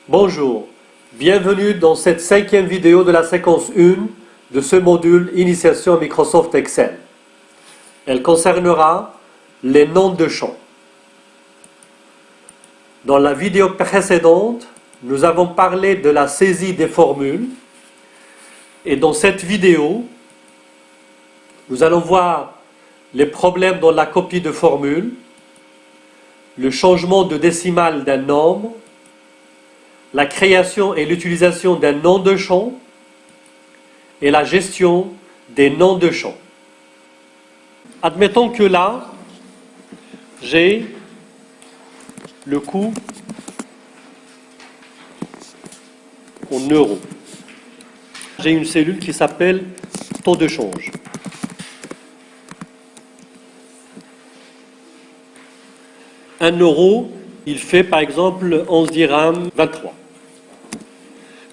Bonjour, bienvenue dans cette 5e vidéo de la séquence 1 de ce module Initiation à Microsoft Excel. Elle concernera les noms de champs. Dans la vidéo précédente, nous avons parlé de la saisie des formules et dans cette vidéo, nous allons voir les problèmes dans la copie de formule, le changement de décimale d'un nombre, la création et l'utilisation d'un nom de champ et la gestion des noms de champ. Admettons que là, j'ai le coût en euros. J'ai une cellule qui s'appelle taux de change. Un euro, il fait par exemple 11 dirhams 23.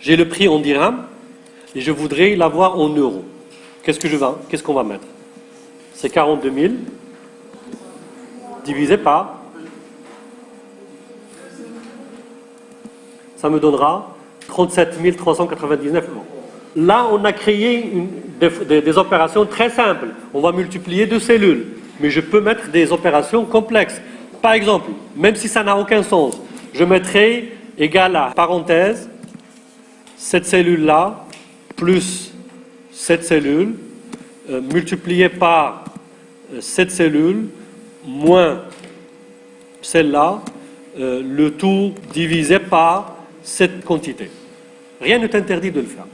J'ai le prix en dirhams et je voudrais l'avoir en euros. Qu'est-ce qu'on va mettre? C'est 42 000 divisé par. Ça me donnera 37 399 euros. Là, on a créé des opérations très simples. On va multiplier deux cellules, mais je peux mettre des opérations complexes. Par exemple, même si ça n'a aucun sens, je mettrai égal à parenthèse, cette cellule-là, plus cette cellule, multiplié par cette cellule, moins celle-là, le tout divisé par cette quantité. Rien ne t'interdit de le faire.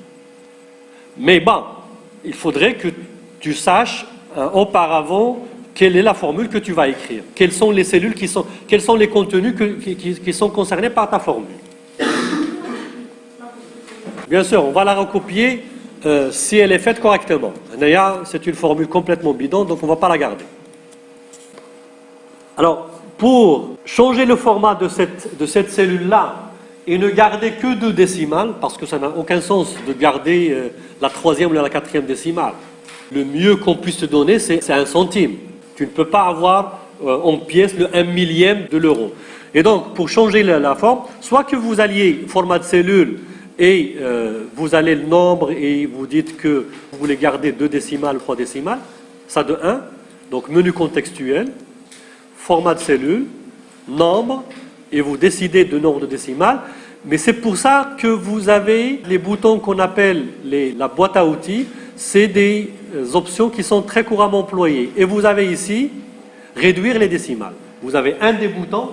Mais bon, il faudrait que tu saches auparavant quelle est la formule que tu vas écrire. Quelles sont les cellules quels sont les contenus qui sont concernés par ta formule. Bien sûr, on va la recopier si elle est faite correctement. D'ailleurs, c'est une formule complètement bidon, donc on ne va pas la garder. Alors, pour changer le format de cette cellule-là et ne garder que deux décimales, parce que ça n'a aucun sens de garder la troisième ou la quatrième décimale, le mieux qu'on puisse te donner, c'est 1 centime. Tu ne peux pas avoir en pièces le 1/1000 de l'euro. Et donc, pour changer la forme, soit que vous alliez format de cellule et vous allez le nombre et vous dites que vous voulez garder 2 décimales, 3 décimales, ça de 1, donc menu contextuel, format de cellule, nombre, et vous décidez de nombre de décimales. Mais c'est pour ça que vous avez les boutons qu'on appelle la boîte à outils. C'est des options qui sont très couramment employées. Et vous avez ici réduire les décimales. Vous avez un des boutons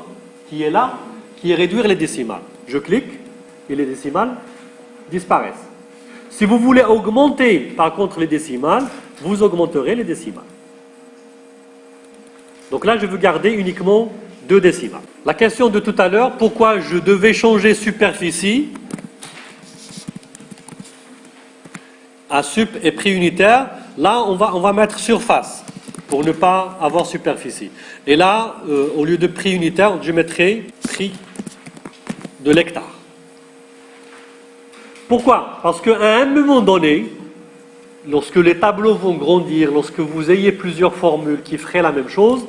qui est là, qui est réduire les décimales. Je clique et les décimales disparaissent. Si vous voulez augmenter par contre les décimales, vous augmenterez les décimales. Donc là, je veux garder uniquement 2 décimales. La question de tout à l'heure, pourquoi je devais changer superficie à sup et prix unitaire, là on va mettre surface pour ne pas avoir superficie. Et là, au lieu de prix unitaire, je mettrai prix de l'hectare. Pourquoi? Parce qu'à un moment donné, lorsque les tableaux vont grandir, lorsque vous ayez plusieurs formules qui feraient la même chose,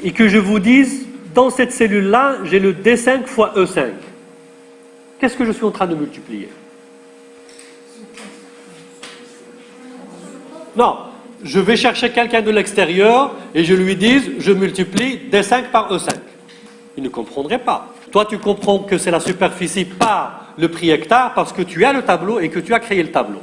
et que je vous dise, dans cette cellule-là, j'ai le D5 fois E5. Qu'est-ce que je suis en train de multiplier? Non, je vais chercher quelqu'un de l'extérieur et je lui dis, je multiplie D5 par E5. Il ne comprendrait pas. Toi, tu comprends que c'est la superficie par le prix hectare parce que tu as le tableau et que tu as créé le tableau.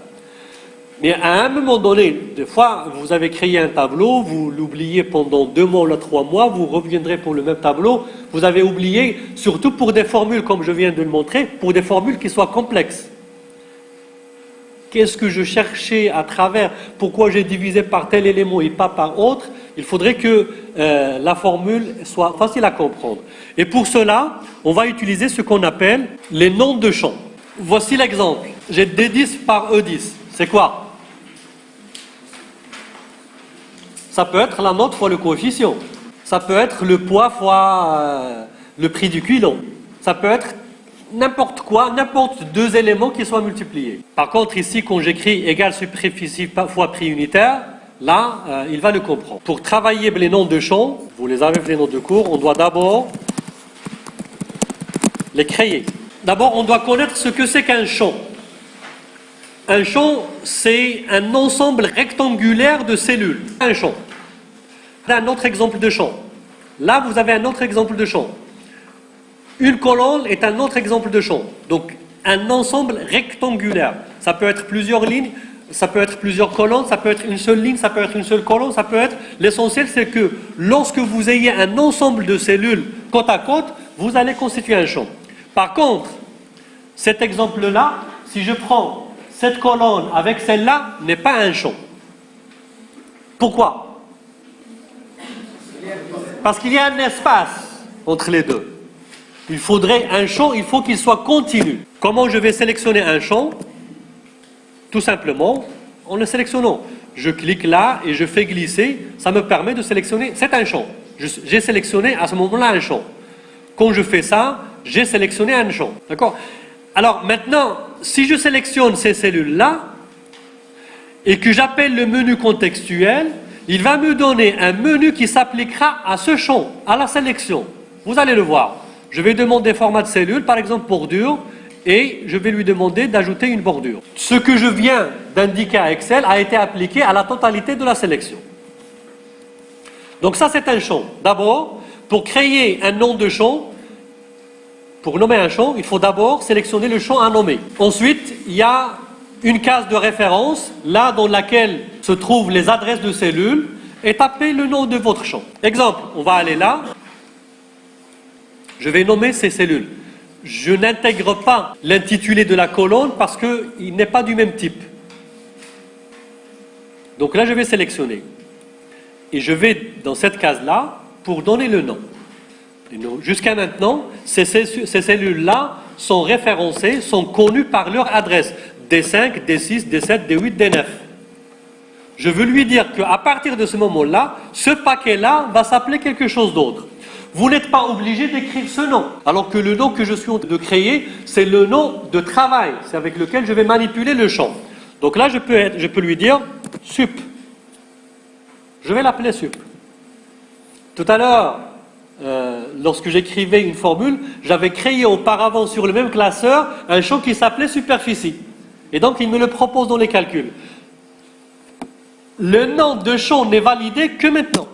Mais à un moment donné, des fois, vous avez créé un tableau, vous l'oubliez pendant 2 mois ou 3 mois, vous reviendrez pour le même tableau, vous avez oublié, surtout pour des formules, comme je viens de le montrer, pour des formules qui soient complexes. Qu'est-ce que je cherchais à travers? Pourquoi j'ai divisé par tel élément et pas par autre? Il faudrait que la formule soit facile à comprendre. Et pour cela, on va utiliser ce qu'on appelle les noms de champs. Voici l'exemple. J'ai D10 par E10. C'est quoi? Ça peut être la note fois le coefficient. Ça peut être le poids fois le prix du kilo. Ça peut être n'importe quoi, n'importe 2 éléments qui soient multipliés. Par contre, ici, quand j'écris égal superficie fois prix unitaire, là, il va le comprendre. Pour travailler les noms de champs, vous les avez les noms de cours, on doit d'abord les créer. D'abord, on doit connaître ce que c'est qu'un champ. Un champ, c'est un ensemble rectangulaire de cellules. Un champ. Un autre exemple de champ. Là, vous avez un autre exemple de champ. Une colonne est un autre exemple de champ. Donc, un ensemble rectangulaire. Ça peut être plusieurs lignes, ça peut être plusieurs colonnes, ça peut être une seule ligne, ça peut être une seule colonne, ça peut être... L'essentiel, c'est que lorsque vous ayez un ensemble de cellules côte à côte, vous allez constituer un champ. Par contre, cet exemple-là, si je prends cette colonne avec celle-là, n'est pas un champ. Pourquoi? Parce qu'il y a un espace entre les deux. Il faudrait un champ, il faut qu'il soit continu. Comment je vais sélectionner un champ? Tout simplement, en le sélectionnant. Je clique là et je fais glisser, ça me permet de sélectionner, c'est un champ. J'ai sélectionné à ce moment-là un champ. Quand je fais ça, j'ai sélectionné un champ. D'accord? Alors maintenant, si je sélectionne ces cellules-là et que j'appelle le menu contextuel, il va me donner un menu qui s'appliquera à ce champ, à la sélection. Vous allez le voir. Je vais demander format de cellule, par exemple bordure, et je vais lui demander d'ajouter une bordure. Ce que je viens d'indiquer à Excel a été appliqué à la totalité de la sélection. Donc ça, c'est un champ. D'abord, pour créer un nom de champ, pour nommer un champ, il faut d'abord sélectionner le champ à nommer. Ensuite, il y a une case de référence, là dans laquelle se trouvent les adresses de cellules, et tapez le nom de votre champ. Exemple, on va aller là. Je vais nommer ces cellules. Je n'intègre pas l'intitulé de la colonne parce qu'il n'est pas du même type. Donc là, je vais sélectionner. Et je vais dans cette case-là pour donner le nom. Jusqu'à maintenant, ces cellules-là sont référencées, sont connues par leur adresse. D5, D6, D7, D8, D9. Je veux lui dire qu'à partir de ce moment-là, ce paquet-là va s'appeler quelque chose d'autre. Vous n'êtes pas obligé d'écrire ce nom, alors que le nom que je suis en train de créer, c'est le nom de travail, c'est avec lequel je vais manipuler le champ. Donc là, je peux lui dire sup. Je vais l'appeler sup. Tout à l'heure, lorsque j'écrivais une formule, j'avais créé auparavant sur le même classeur un champ qui s'appelait superficie. Et donc, il me le propose dans les calculs. Le nom de champ n'est validé que maintenant.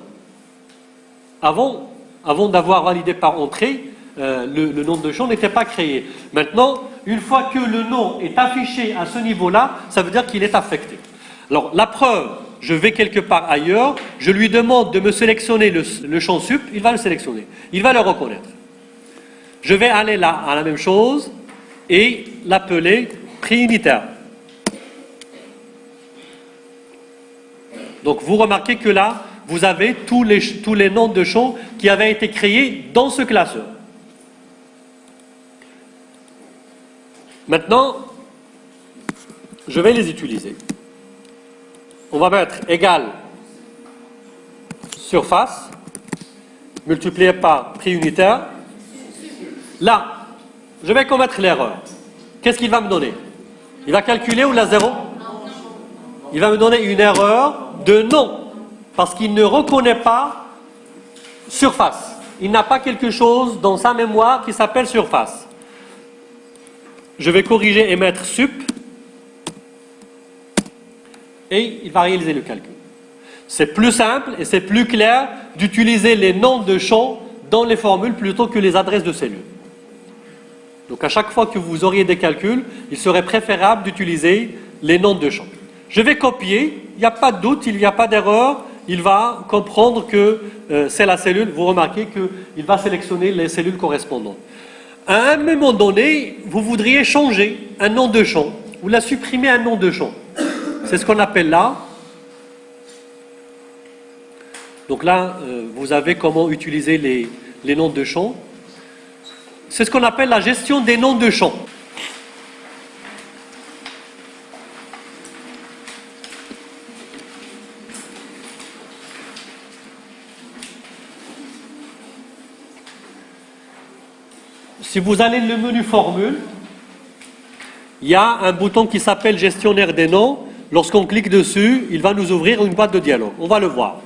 Avant d'avoir validé par entrée, le nom de champ n'était pas créé. Maintenant, une fois que le nom est affiché à ce niveau-là, ça veut dire qu'il est affecté. Alors, la preuve, je vais quelque part ailleurs, je lui demande de me sélectionner le champ sup, il va le sélectionner. Il va le reconnaître. Je vais aller là à la même chose et l'appeler prix unitaire. Donc, vous remarquez que là, vous avez tous les noms de champs qui avaient été créés dans ce classeur. Maintenant, je vais les utiliser. On va mettre égal surface multiplié par prix unitaire. Là, je vais commettre l'erreur. Qu'est-ce qu'il va me donner? Il va calculer ou la zéro? Il va me donner une erreur de nom. Parce qu'il ne reconnaît pas surface. Il n'a pas quelque chose dans sa mémoire qui s'appelle surface. Je vais corriger et mettre sup. Et il va réaliser le calcul. C'est plus simple et c'est plus clair d'utiliser les noms de champs dans les formules plutôt que les adresses de cellules. Donc à chaque fois que vous auriez des calculs, il serait préférable d'utiliser les noms de champs. Je vais copier, il n'y a pas de doute, il n'y a pas d'erreur. Il va comprendre que c'est la cellule. Vous remarquez qu'il va sélectionner les cellules correspondantes. À un moment donné, vous voudriez changer un nom de champ. Vous la supprimez un nom de champ. C'est ce qu'on appelle là. Donc là, vous avez comment utiliser les noms de champ. C'est ce qu'on appelle la gestion des noms de champ. Si vous allez le menu formule, il y a un bouton qui s'appelle gestionnaire des noms. Lorsqu'on clique dessus, il va nous ouvrir une boîte de dialogue. On va le voir.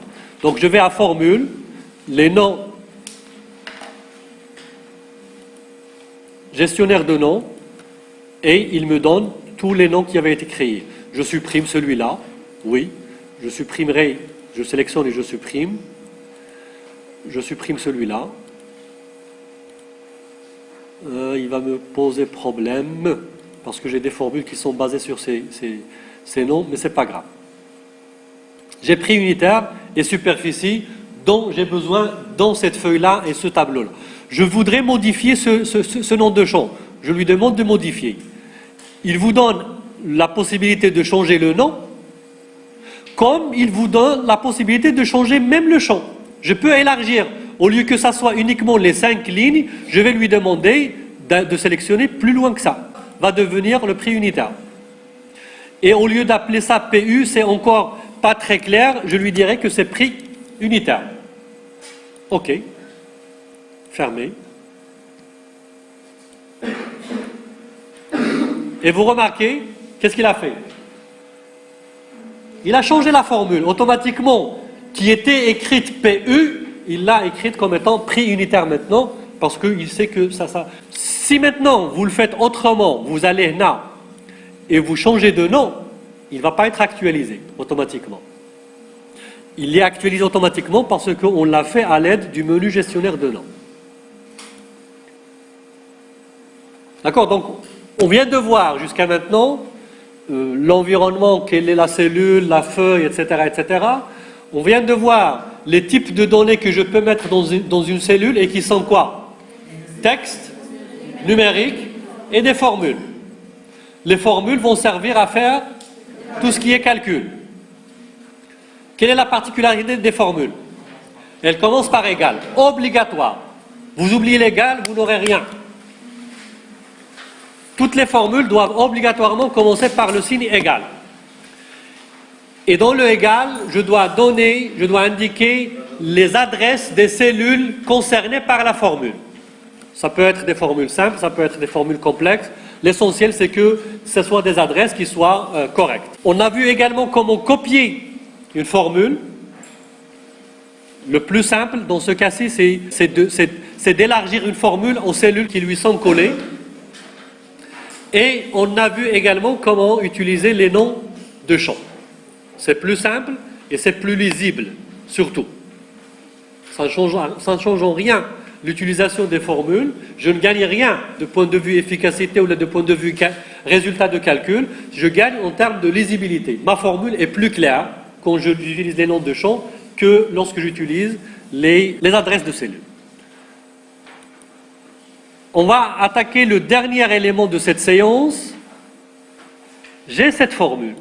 Donc je vais à formule, les noms gestionnaire de noms, et il me donne tous les noms qui avaient été créés. Je supprime celui-là, oui, je supprimerai, je sélectionne et je supprime celui-là. Il va me poser problème, parce que j'ai des formules qui sont basées sur ces noms, mais ce n'est pas grave. J'ai pris unitaire et superficie dont j'ai besoin dans cette feuille-là et ce tableau-là. Je voudrais modifier ce nom de champ. Je lui demande de modifier. Il vous donne la possibilité de changer le nom, comme il vous donne la possibilité de changer même le champ. Je peux élargir. Au lieu que ça soit uniquement les 5 lignes, je vais lui demander de sélectionner plus loin que ça. Va devenir le prix unitaire. Et au lieu d'appeler ça PU, c'est encore pas très clair, je lui dirais que c'est prix unitaire. OK. Fermé. Et vous remarquez, qu'est-ce qu'il a fait? Il a changé la formule. Automatiquement, qui était écrite PU, il l'a écrite comme étant prix unitaire maintenant, parce qu'il sait que ça... Si maintenant, vous le faites autrement, vous allez là, et vous changez de nom, il ne va pas être actualisé automatiquement. Il est actualisé automatiquement parce qu'on l'a fait à l'aide du menu gestionnaire de nom. D'accord? Donc, on vient de voir jusqu'à maintenant l'environnement, quelle est la cellule, la feuille, etc., etc. On vient de voir les types de données que je peux mettre dans une cellule et qui sont quoi? Texte, numérique et des formules. Les formules vont servir à faire tout ce qui est calcul. Quelle est la particularité des formules? Elles commencent par égal, obligatoire. Vous oubliez l'égal, vous n'aurez rien. Toutes les formules doivent obligatoirement commencer par le signe égal. Et dans le égal, je dois indiquer les adresses des cellules concernées par la formule. Ça peut être des formules simples, ça peut être des formules complexes. L'essentiel, c'est que ce soit des adresses qui soient correctes. On a vu également comment copier une formule. Le plus simple, dans ce cas-ci, c'est d'élargir une formule aux cellules qui lui sont collées. Et on a vu également comment utiliser les noms de champs. C'est plus simple et c'est plus lisible, surtout. Ça ne change en rien l'utilisation des formules. Je ne gagne rien de point de vue efficacité ou de point de vue résultat de calcul. Je gagne en termes de lisibilité. Ma formule est plus claire quand j'utilise les noms de champs que lorsque j'utilise les adresses de cellules. On va attaquer le dernier élément de cette séance. J'ai cette formule.